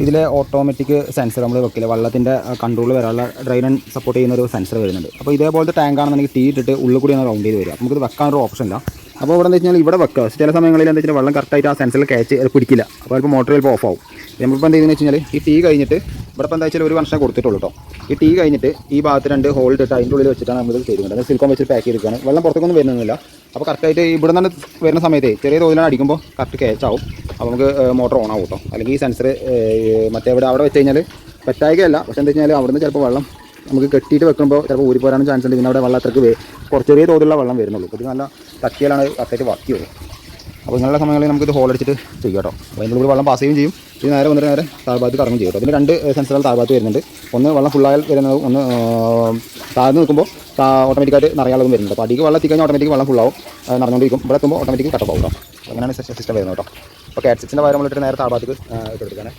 ഇതിലെ automatic sensor നമ്മൾ വെക്കില്ല, വെള്ളത്തിൻ്റെ കൺട്രോൾ വരാനുള്ള ഡ്രെയിൻ ആൻഡ് സപ്പോർട്ട് ചെയ്യുന്ന ഒരു സെൻസർ വരുന്നുണ്ട്. അപ്പോൾ ഇതേപോലത്തെ ടാങ്ക് ആണെന്നുണ്ടെങ്കിൽ ടീ ഇട്ടിട്ട് ഉള്ളിൽ കൂടി റൗണ്ട് ചെയ്ത് വരിക. നമുക്കിത് വെക്കാനൊരു ഓപ്ഷൻ ഇല്ല. അപ്പോൾ ഇവിടെ എന്താ വെച്ചാൽ ഇവിടെ വെക്കുക. ചില സമയങ്ങളിൽ എന്താ വെച്ചാൽ വെള്ളം കറക്റ്റായിട്ട് ആ സെൻസറിൽ ക്യാച്ച് പിടിക്കില്ല. അപ്പോൾ ചിലപ്പോൾ മോട്ടർ ചിലപ്പോൾ ഓഫ് ആവും. നമ്മളിപ്പോൾ എന്ത് ചെയ്യുന്നത് വെച്ച് കഴിഞ്ഞാൽ ഈ ടീ കഴിഞ്ഞിട്ട് ഇവിടെ ഇപ്പോൾ എന്താ വെച്ചാൽ ഒരു കണക്ഷൻ കൊടുത്തിട്ടുള്ളൂ കേട്ടോ. ഈ ടീ കഴിഞ്ഞിട്ട് ഈ ഭാഗത്ത് 2 ഹോൾ ഇട്ടിട്ട് അതിൻ്റെ ഉള്ളിൽ വെച്ചിട്ടാണ് നമ്മൾ ചെയ്യുന്നത്. അത് സിലിക്കോൺ വെച്ചിട്ട് പാക്ക് ചെയ്തിരിക്കുകയാണ്. വെള്ളം പുറത്തേക്കൊന്നും വരുന്നില്ല. അപ്പോൾ കറക്റ്റായിട്ട് ഇവിടെ നിന്ന് വരുന്ന സമയത്ത് ചെറിയ തോതിലാണ് അടിക്കുമ്പോൾ കറക്റ്റ് ക്യാച്ച് ആവും. അപ്പോൾ നമുക്ക് മോട്ടർ ഓൺ ആവും കേട്ടോ. അല്ലെങ്കിൽ ഈ സെൻസർ മറ്റേ അവിടെ വെച്ച് കഴിഞ്ഞാൽ പറ്റായികയല്ല. പക്ഷേ എന്താ വെച്ചാൽ അവിടെ നിന്ന് ചിലപ്പോൾ വെള്ളം നമുക്ക് കെട്ടിയിട്ട് വെക്കുമ്പോൾ ചിലപ്പോൾ ഊരിപ്പോരാനും ചാൻസ് ഉണ്ട്. പിന്നെ അവിടെ വെള്ളം അത്രയ്ക്ക് കുറച്ച് ചെറിയ തോതിലുള്ള വെള്ളം വരുന്നുള്ളൂ. ഇത് നല്ല തട്ടിയാലാണ് കറക്റ്റായിട്ട് വർക്ക് ചെയ്യുള്ളൂ. അപ്പോൾ ഇങ്ങനെയുള്ള സമയങ്ങളിൽ നമുക്കിത് ഹോൾ അടിച്ചിട്ട് ചെയ്യാം കേട്ടോ. അപ്പോൾ അതിൻ്റെ ഉള്ളിൽ വെള്ളം പാസ് ചെയ്യുകയും ചെയ്യും. ഇത് നേരെ വന്നിട്ട് നേരെ താഴ്ഭാഗത്ത് കറങ്ങും ചെയ്യും കേട്ടോ. ഇതിന് 2 സെൻസറുകൾ താഴ്ഭാഗത്ത് വരുന്നുണ്ട്. ഒന്ന് വെള്ളം ഫുള്ളായാൽ വരുന്നതും ഒന്ന് താഴ്ന്ന് നിൽക്കുമ്പോൾ ഓട്ടോമാറ്റിക്കായിട്ട് നിറയാളും വരുന്നുണ്ട്. അപ്പോൾ അടിക്ക് വെള്ളം എത്തിക്കഴിഞ്ഞാൽ ഓട്ടോമാറ്റിക് വെള്ളം ഫുള്ളാവും, നടന്നുകൊണ്ടിരിക്കും. ഇവിടെ എത്തുമ്പോൾ ഓട്ടോമാറ്റിക് കട്ടപ്പ് ആവും കേട്ടോ. അങ്ങനെയാണ് സിസ്റ്റം വരുന്നത് കേട്ടോ. അപ്പോൾ കാറ്റ് 6ൻ്റെ വയർ നമ്മളിട്ട് നേരെ താഴ്ഭാഗത്ത് ഇട്ടെടുക്കുകയാണ്.